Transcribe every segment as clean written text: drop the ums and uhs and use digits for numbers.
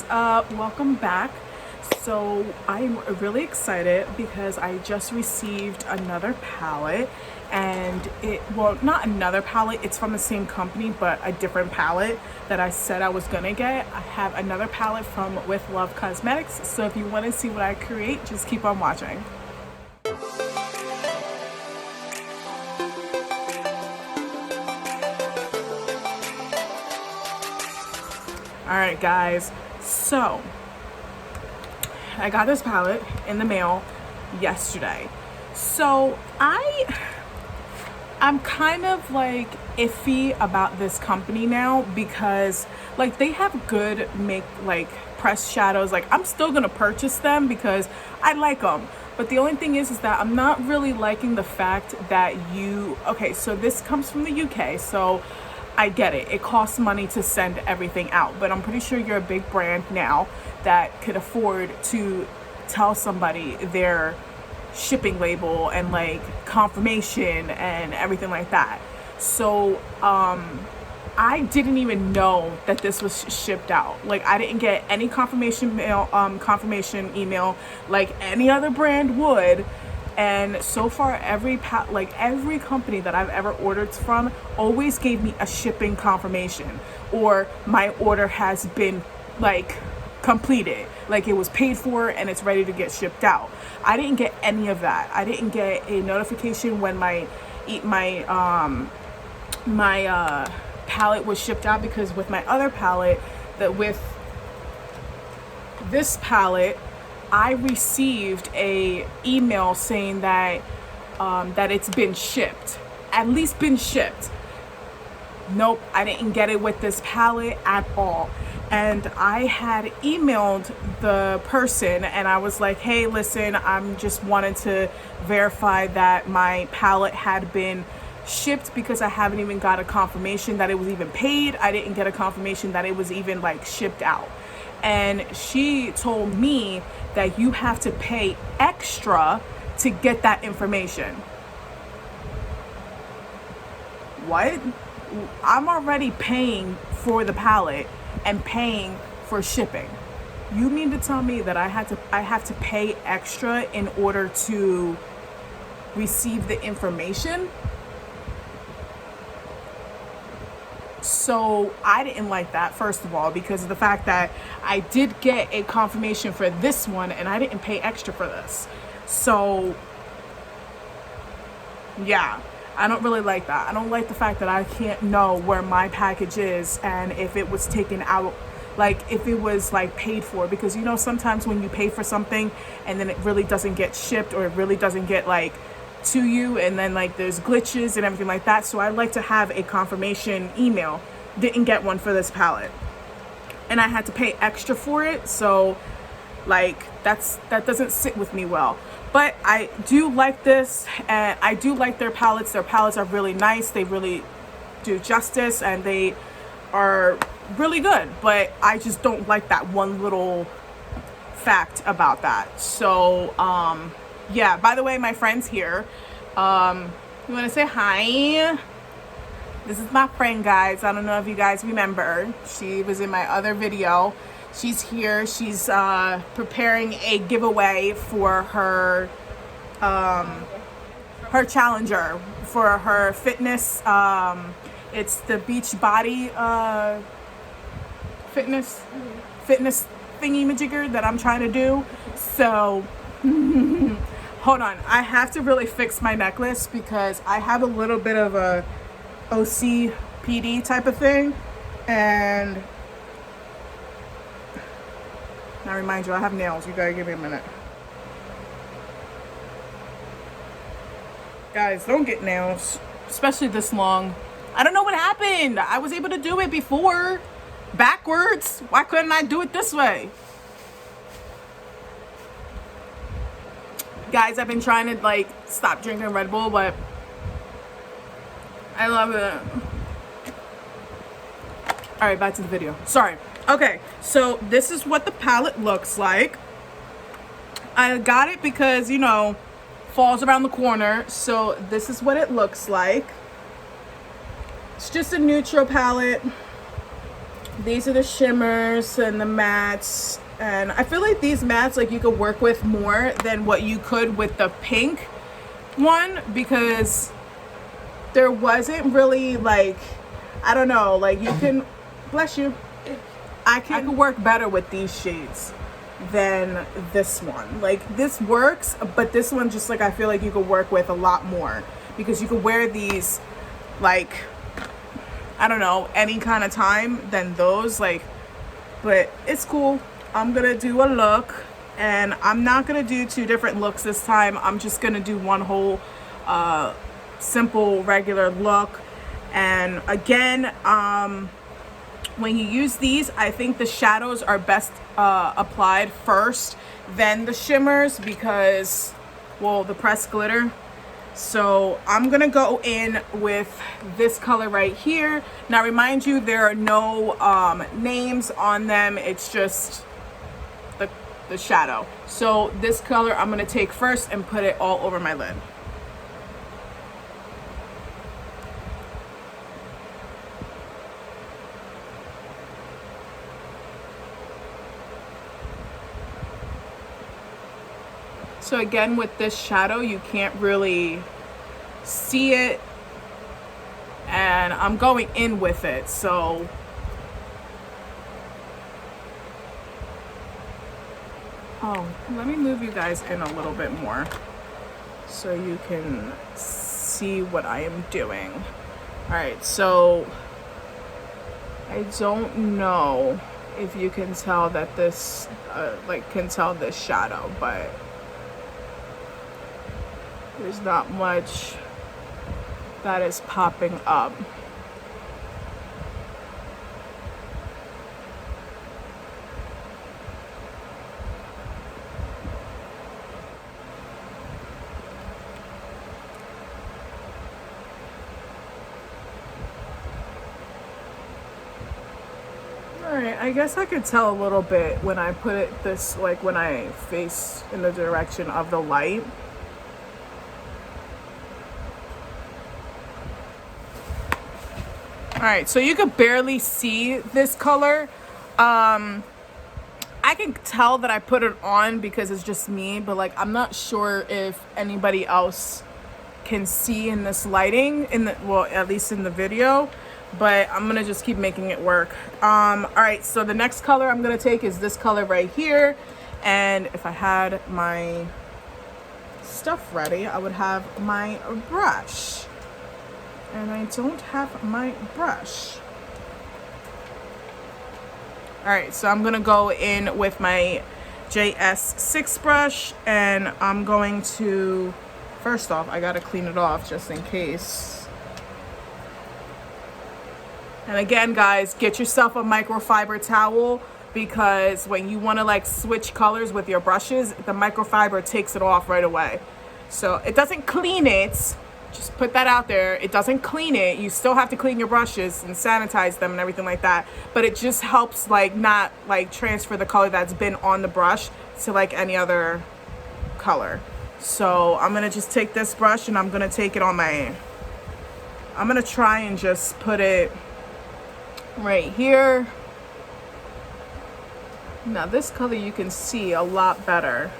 guys, welcome back. So I'm really excited because I just received another palette, and well, not another palette, it's from the same company but a different palette that I said I was gonna get. I have another palette from With Love Cosmetics, so if you want to see what I create, just keep on watching. Alright guys, so I got this palette in the mail yesterday. So I'm kind of like iffy about this company now because like they have good pressed shadows. Like I'm still gonna purchase them because I like them. But the only thing is that I'm not really liking the fact that so this comes from the UK, so I get it. It costs money to send everything out, but I'm pretty sure you're a big brand now that could afford to tell somebody their shipping label and like confirmation and everything like that. So I didn't even know that this was shipped out. Like I didn't get any confirmation email like any other brand would. And so far every company that I've ever ordered from always gave me a shipping confirmation, or my order has been like completed, like it was paid for and it's ready to get shipped out. I didn't get any of that. I didn't get a notification when my palette was shipped out, because with my other palette, with this palette I received a email saying that that it's been shipped, at least been shipped. Nope, I didn't get it with this palette at all. And I had emailed the person and I was like, hey, listen, I'm just wanted to verify that my palette had been shipped because I haven't even got a confirmation that it was even paid. I didn't get a confirmation that it was even like shipped out. And she told me that you have to pay extra to get that information. What? I'm already paying for the palette and paying for shipping. You mean to tell me that I have to pay extra in order to receive the information? So I didn't like that, first of all, because of the fact that I did get a confirmation for this one and I didn't pay extra for this. So yeah, I don't really like that. I don't like the fact that I can't know where my package is and if it was taken out, like if it was like paid for, because you know sometimes when you pay for something and then it really doesn't get shipped, or it really doesn't get like to you, and then like there's glitches and everything like that. So I like to have a confirmation email. Didn't get one for this palette and I had to pay extra for it, so like that doesn't sit with me well. But I do like this, and I do like their palettes are really nice. They really do justice and they are really good, but I just don't like that one little fact about that. So yeah, by the way, my friend's here. You want to say hi? This is my friend, guys. I don't know if you guys remember. She was in my other video. She's here. She's preparing a giveaway for her her challenger for her fitness. It's the beach body fitness thingy majigger that I'm trying to do. So hold on, I have to really fix my necklace because I have a little bit of a OCPD type of thing. And now remind you, I have nails. You gotta give me a minute. Guys, don't get nails, especially this long. I don't know what happened. I was able to do it before backwards. Why couldn't I do it this way? Guys, I've been trying to like stop drinking Red Bull, but I love it. All right, back to the video. Sorry. Okay, so this is what the palette looks like. I got it because, you know, fall's around the corner. So this is what it looks like. It's just a neutral palette. These are the shimmers and the mattes, and I feel like these mattes, like, you could work with more than what you could with the pink one, because there wasn't really, like, I don't know, like, you can, bless you, I could work better with these shades than this one. Like, this works, but this one, just like, I feel like you could work with a lot more, because you could wear these, like, I don't know, any kind of time than those, like, but it's cool. I'm gonna do a look, and I'm not gonna do 2 different looks this time. I'm just gonna do one whole simple regular look. And again, when you use these, I think the shadows are best applied first, then the shimmers, because, well, the pressed glitter. So I'm gonna go in with this color right here. Now, remind you, there are no names on them. It's just the shadow. So this color I'm gonna take first and put it all over my lid. So again, with this shadow, you can't really see it, and I'm going in with it, so let me move you guys in a little bit more so you can see what I am doing. All right, so I don't know if you can tell that this can tell this shadow, but there's not much that is popping up. Alright, I guess I could tell a little bit when I put it this, like, when I face in the direction of the light. Alright, so you could barely see this color. I can tell that I put it on because it's just me, but, like, I'm not sure if anybody else can see in this lighting, well, at least in the video, but I'm gonna just keep making it work. Alright, so the next color I'm gonna take is this color right here, and if I had my stuff ready, I would have my brush. And I don't have my brush. All right, so I'm gonna go in with my JS6 brush, and I'm going to, first off, I gotta clean it off just in case. And again, guys, get yourself a microfiber towel, because when you wanna, like, switch colors with your brushes, the microfiber takes it off right away. So it doesn't clean it. Just put that out there. It doesn't clean it. You still have to clean your brushes and sanitize them and everything like that. But it just helps, like, not, like, transfer the color that's been on the brush to, like, any other color. So I'm going to just take this brush, and I'm going to take it on my, I'm going to try and just put it right here. Now this color you can see a lot better.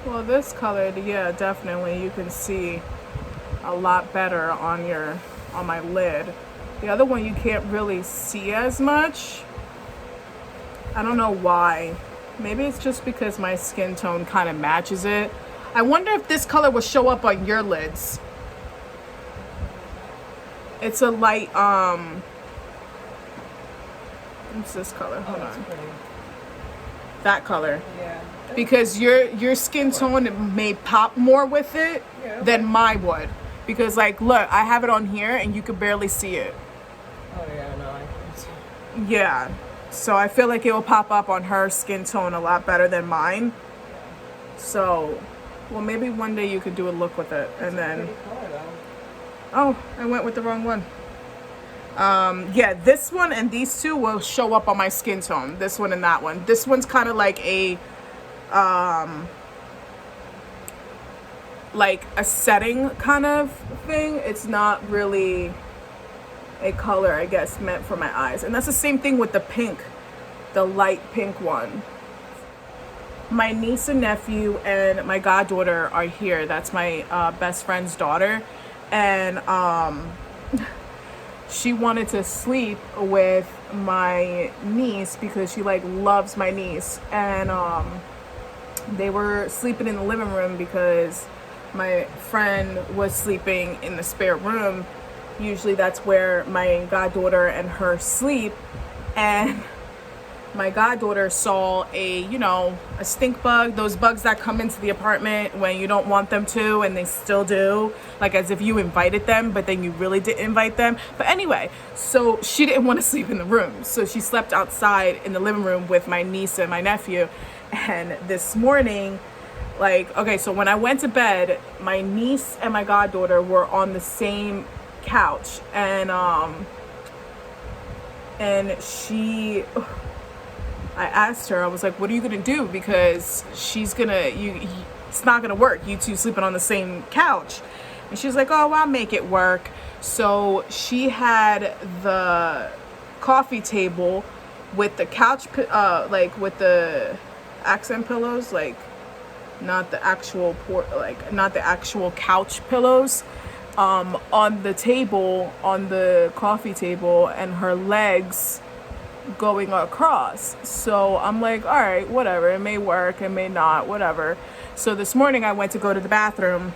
Well, this color, yeah, definitely you can see a lot better on my lid. The other one you can't really see as much. I don't know why. Maybe it's just because my skin tone kind of matches it. I wonder if this color will show up on your lids. It's a light, what's this color? Hold on. Pretty. That color. Yeah. Because your skin tone may pop more with it than mine would. Because, like, look, I have it on here and you could barely see it. Oh yeah, no, I can see. Yeah. So I feel like it will pop up on her skin tone a lot better than mine. So, well, maybe one day you could do a look with it, and then. Oh, I went with the wrong one. Yeah, this one and these two will show up on my skin tone. This one and that one. This one's kind of like a setting kind of thing. It's not really a color, I guess, meant for my eyes. And that's the same thing with the pink, the light pink one. My niece and nephew and my goddaughter are here. That's my best friend's daughter. And she wanted to sleep with my niece because she like loves my niece. And they were sleeping in the living room because my friend was sleeping in the spare room. Usually that's where my goddaughter and her sleep. And my goddaughter saw a stink bug, those bugs that come into the apartment when you don't want them to, and they still do, like as if you invited them, but then you really didn't invite them. But anyway, so she didn't want to sleep in the room, so she slept outside in the living room with my niece and my nephew. And this morning, like, okay, so when I went to bed, my niece and my goddaughter were on the same couch, and I asked her, I was like, what are you gonna do? Because it's not gonna work, you two sleeping on the same couch. And she was like, oh, I'll make it work. So she had the coffee table with the couch, like with the accent pillows, like not the actual couch pillows, on the table, on the coffee table, and her legs going across. So I'm like, all right, whatever, it may work, it may not, whatever. So this morning I went to go to the bathroom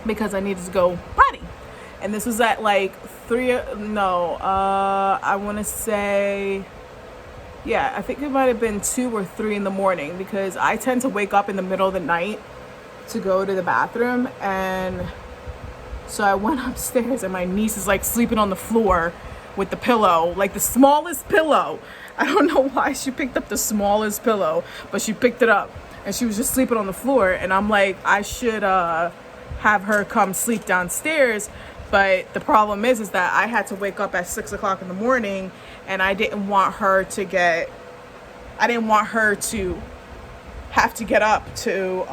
because I needed to go potty, and this was at like I want to say, yeah, I think it might have been 2 or 3 in the morning, because I tend to wake up in the middle of the night to go to the bathroom. And so I went upstairs, and my niece is like sleeping on the floor with the pillow, like the smallest pillow. I don't know why she picked up the smallest pillow, but she picked it up, and she was just sleeping on the floor. And I'm like, I should have her come sleep downstairs. But the problem is that I had to wake up at 6 o'clock in the morning, and I didn't want her to have to get up to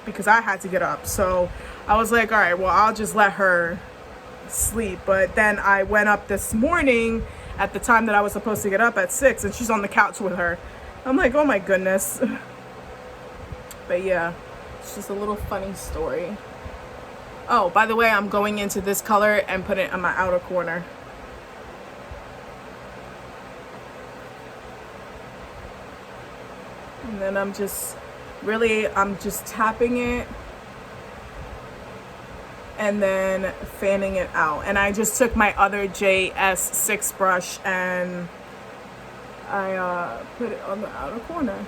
because I had to get up. So I was like, all right, well, I'll just let her sleep. But then I went up this morning at the time that I was supposed to get up at 6, and she's on the couch with her. I'm like, oh my goodness. But yeah, it's just a little funny story. Oh, by the way, I'm going into this color and put it on my outer corner. And then I'm just tapping it and then fanning it out. And I just took my other JS6 brush and I put it on the outer corner.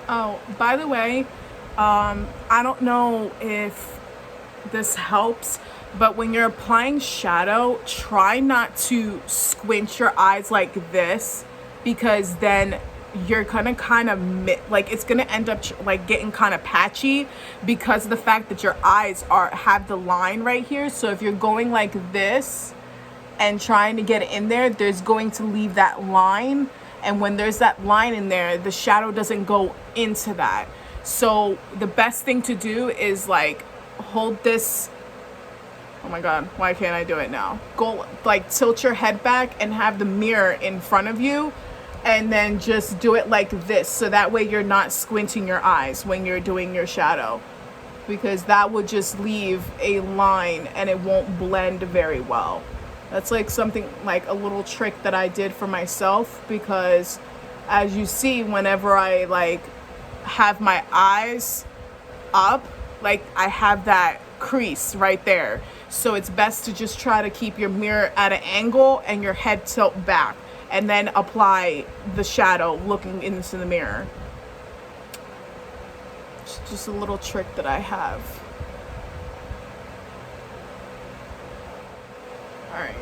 Oh, by the way, I don't know if this helps, but when you're applying shadow, try not to squint your eyes like this, because then you're gonna kind of it's gonna end up like getting kind of patchy, because of the fact that your eyes have the line right here. So if you're going like this and trying to get it in there, there's going to leave that line. And when there's that line in there, the shadow doesn't go into that. So the best thing to do is like hold this. Oh my God, why can't I do it now? Go like tilt your head back and have the mirror in front of you, and then just do it like this. So that way you're not squinting your eyes when you're doing your shadow, because that would just leave a line and it won't blend very well. That's like something like a little trick that I did for myself, because as you see, whenever I like have my eyes up, like I have that crease right there. So it's best to just try to keep your mirror at an angle and your head tilt back, and then apply the shadow looking into the mirror. It's just a little trick that I have. All right.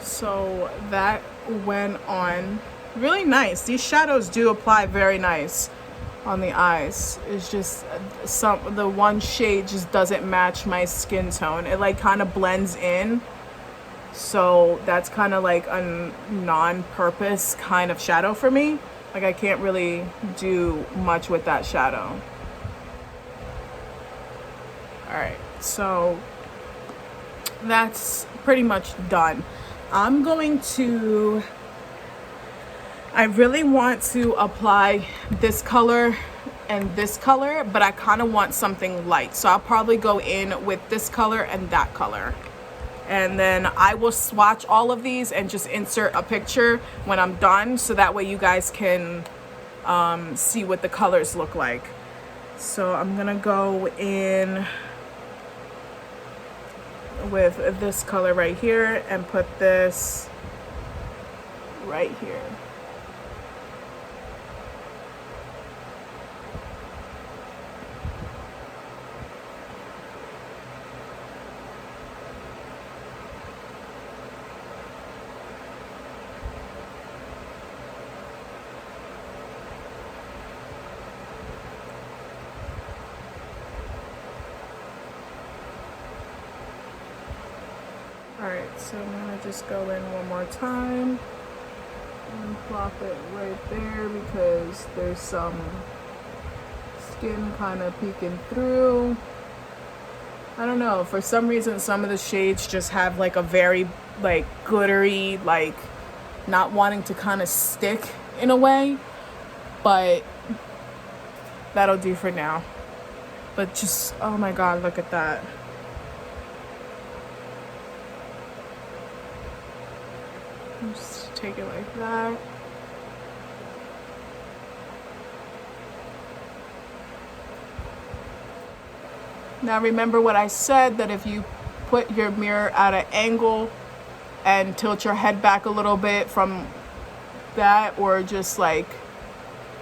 So that went on really nice. These shadows do apply very nice on the eyes. It's just the one shade just doesn't match my skin tone. It like kind of blends in. So that's kind of like a non-purpose kind of shadow for me. Like I can't really do much with that shadow. All right, so that's pretty much done. I really want to apply this color and this color, but I kind of want something light. So I'll probably go in with this color and that color. And then I will swatch all of these and just insert a picture when I'm done, so that way you guys can see what the colors look like. So I'm gonna go in with this color right here and put this right here. Alright, so I'm gonna just go in one more time and plop it right there, because there's some skin kind of peeking through. I don't know, for some reason some of the shades just have like a very like glittery, like not wanting to kind of stick in a way, but that'll do for now. But just, oh my god, look at that. Just take it like that. Now remember what I said, that if you put your mirror at an angle and tilt your head back a little bit from that, or just like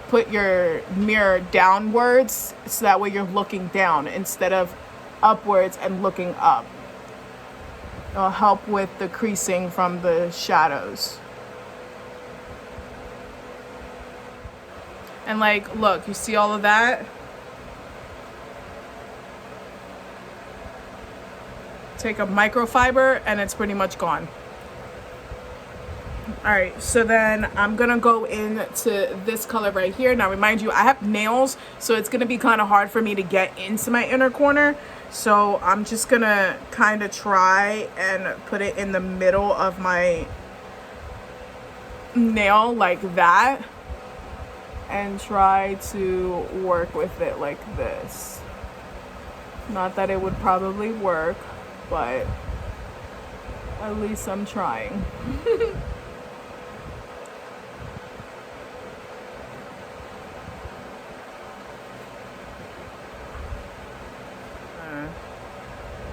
put your mirror downwards, so that way you're looking down instead of upwards and looking up. It'll help with the creasing from the shadows. And like, look, you see all of that? Take a microfiber and it's pretty much gone. All right, so then I'm gonna go into this color right here. Now remind you, I have nails, so it's gonna be kind of hard for me to get into my inner corner. So I'm just gonna kind of try and put it in the middle of my nail like that, and try to work with it like this. Not that it would probably work, but at least I'm trying.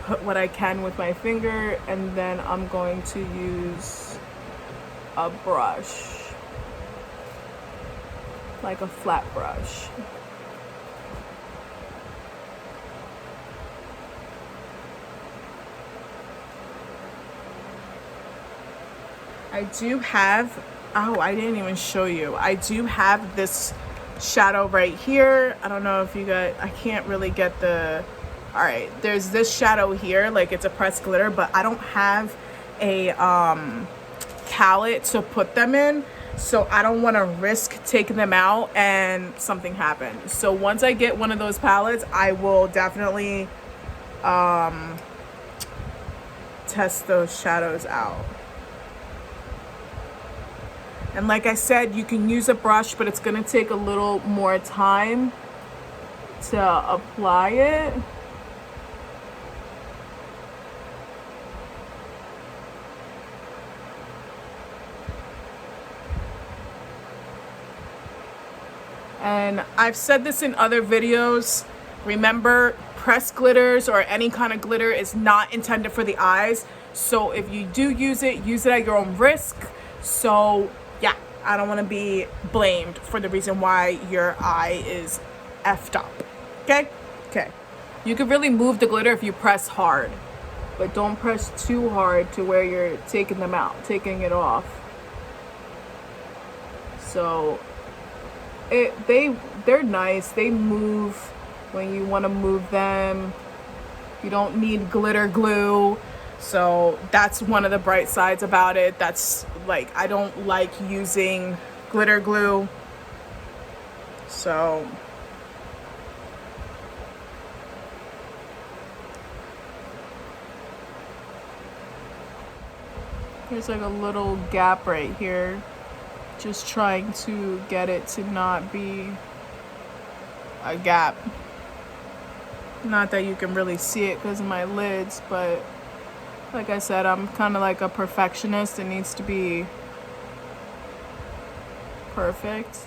Put what I can with my finger, and then I'm going to use a brush, like a flat brush. I do have, oh, I didn't even show you. I do have this shadow right here. I don't know if you guys, I can't really get the, all right, there's this shadow here, like it's a pressed glitter, but I don't have a palette to put them in, so I don't want to risk taking them out and something happen. So once I get one of those palettes, I will definitely test those shadows out. And like I said, you can use a brush, but it's gonna take a little more time to apply it. And I've said this in other videos. Remember, pressed glitters or any kind of glitter is not intended for the eyes. So if you do use it at your own risk. So yeah, I don't want to be blamed for the reason why your eye is effed up. Okay? Okay. You can really move the glitter if you press hard, but don't press too hard to where you're taking it off. So they're nice. They move when you want to move them. You don't need glitter glue. So that's one of the bright sides about it. That's like, I don't like using glitter glue. So there's like a little gap right here. Just trying to get it to not be a gap. Not that you can really see it because of my lids, but like I said, I'm kind of like a perfectionist. It needs to be perfect.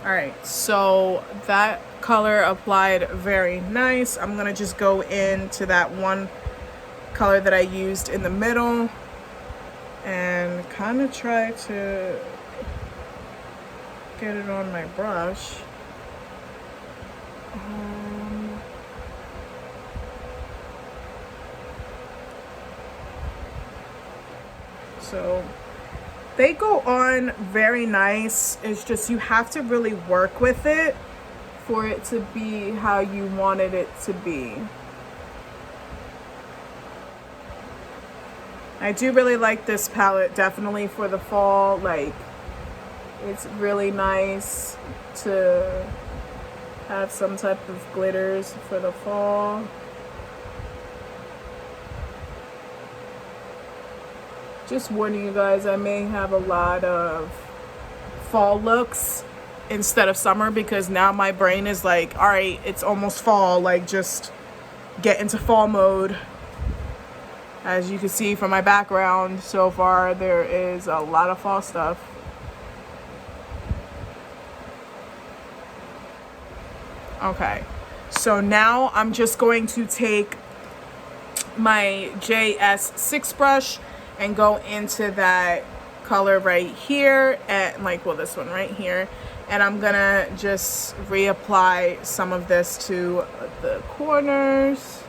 All right, so that color applied very nice. I'm gonna just go into that one color that I used in the middle and kind of try to get it on my brush. So they go on very nice. It's just you have to really work with it for it to be how you wanted it to be. I do really like this palette, definitely for the fall. Like, it's really nice to have some type of glitters for the fall. Just warning you guys, I may have a lot of fall looks instead of summer because now my brain is like, all right, it's almost fall, like just get into fall mode. As you can see from my background so far, there is a lot of fall stuff. Okay, so now I'm just going to take my JS6 brush and go into that color right here, and like, well, this one right here, and I'm gonna just reapply some of this to the corners.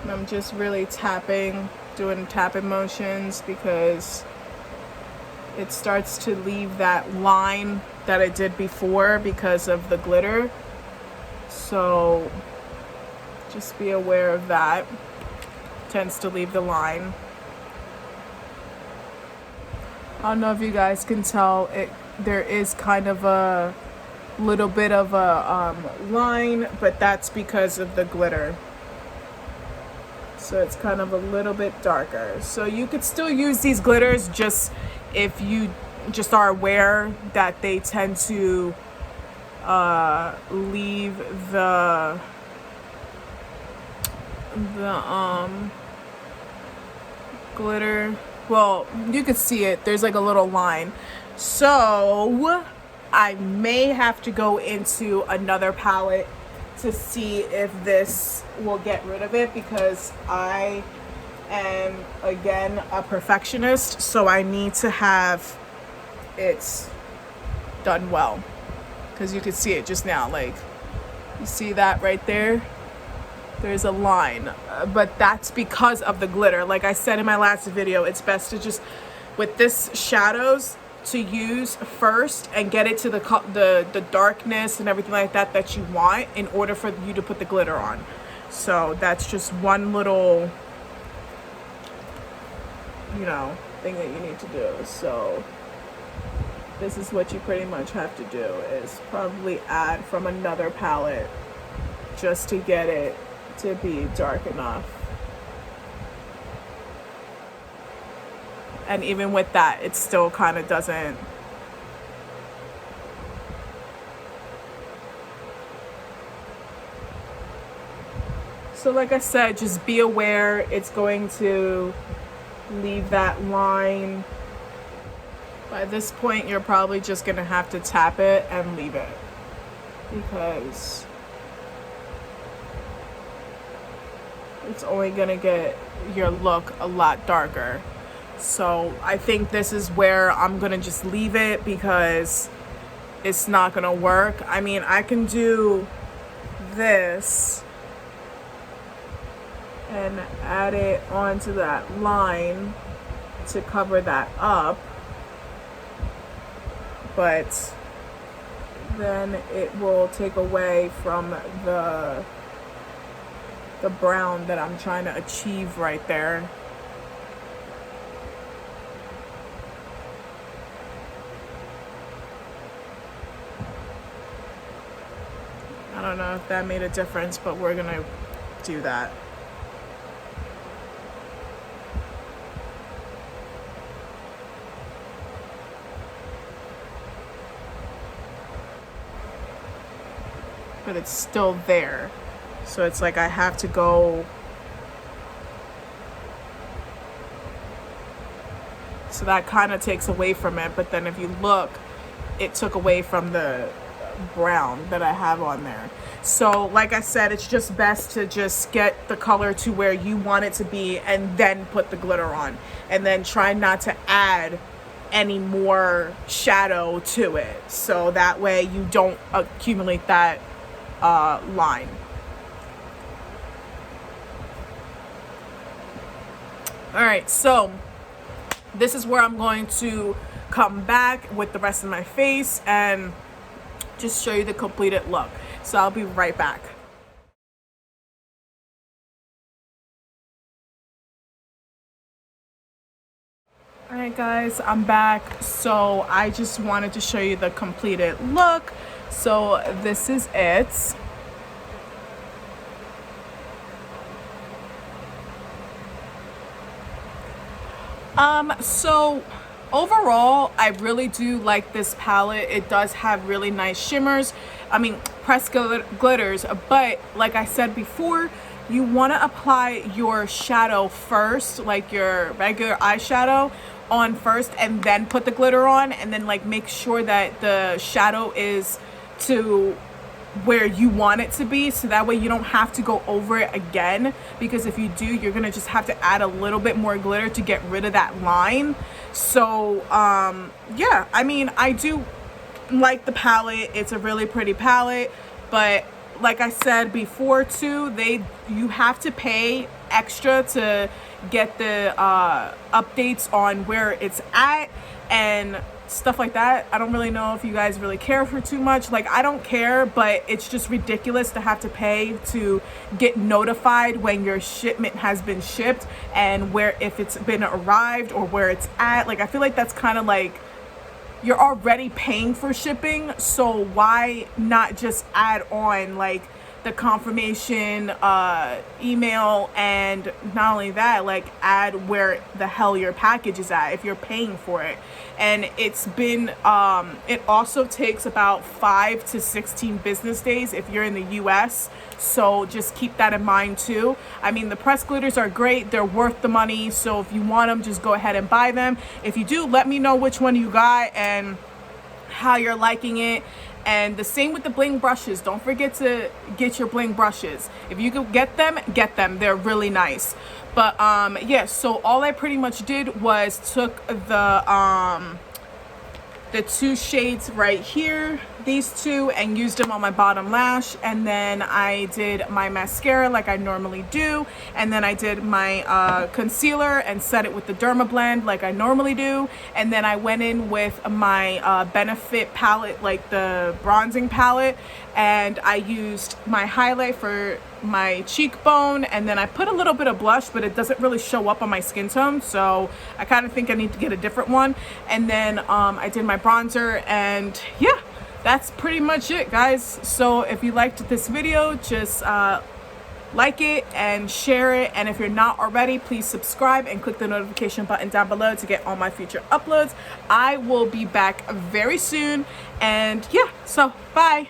And I'm just really doing tapping motions because it starts to leave that line that it did before because of the glitter. So just be aware of that. It tends to leave the line. I don't know if you guys can tell, there is kind of a little bit of a line, but that's because of the glitter. So it's kind of a little bit darker. So you could still use these glitters, just if you just are aware that they tend to leave the glitter. Well, you could see it. There's like a little line. So I may have to go into another palette to see if this will get rid of it, because I am, again, a perfectionist, so I need to have it done well. Because you can see it just now, like, you see that right there? There's a line, but that's because of the glitter. Like I said in my last video, it's best to just, with this shadows, to use first and get it to the darkness and everything like that that you want in order for you to put the glitter on. So that's just one little, you know, thing that you need to do. So this is what you pretty much have to do, is probably add from another palette just to get it to be dark enough. And even with that, it still kind of doesn't. So like I said, just be aware it's going to leave that line. By this point, you're probably just gonna have to tap it and leave it, because it's only gonna get your look a lot darker. So I think this is where I'm gonna just leave it, because it's not gonna work. I mean, I can do this and add it onto that line to cover that up, but then it will take away from the brown that I'm trying to achieve right there. I don't know if that made a difference, but we're gonna do that. But it's still there. So it's like I have to go. So that kind of takes away from it. But then if you look, it took away from the brown that I have on there. So like I said, it's just best to just get the color to where you want it to be and then put the glitter on. And then try not to add any more shadow to it. So that way you don't accumulate that line. All right, so this is where I'm going to come back with the rest of my face and just show you the completed look. So I'll be right back. All right guys, I'm back. So I just wanted to show you the completed look. So this is it. So overall, I really do like this palette. It does have really nice shimmers. I mean, pressed glitters, but like I said before, you want to apply your shadow first, like your regular eyeshadow on first, and then put the glitter on, and then like make sure that the shadow is to where you want it to be, so that way you don't have to go over it again, because if you do, you're gonna just have to add a little bit more glitter to get rid of that line. So yeah, I mean, I do like the palette. It's a really pretty palette, but like I said before too, you have to pay extra to get the updates on where it's at and stuff like that. I don't really know if you guys really care for too much. Like, I don't care, but it's just ridiculous to have to pay to get notified when your shipment has been shipped and where, if it's been arrived or where it's at. Like, I feel like that's kind of like, you're already paying for shipping, so why not just add on like the confirmation email, and not only that, like add where the hell your package is at if you're paying for it. And it's been it also takes about 5 to 16 business days if you're in the US, so just keep that in mind too. I mean, the pressed glitters are great, they're worth the money, so if you want them, just go ahead and buy them. If you do, let me know which one you got and how you're liking it. And the same with the bling brushes. Don't forget to get your bling brushes. If you can get them, they're really nice. But yeah, so all I pretty much did was took the 2 shades right here, these 2, and used them on my bottom lash. And then I did my mascara like I normally do, and then I did my concealer and set it with the Dermablend like I normally do. And then I went in with my Benefit palette, like the bronzing palette, and I used my highlight for my cheekbone, and then I put a little bit of blush, but it doesn't really show up on my skin tone, so I kind of think I need to get a different one. And then I did my bronzer, and yeah, that's pretty much it, guys. So if you liked this video, just like it and share it, and if you're not already, please subscribe and click the notification button down below to get all my future uploads. I will be back very soon, and yeah, so bye.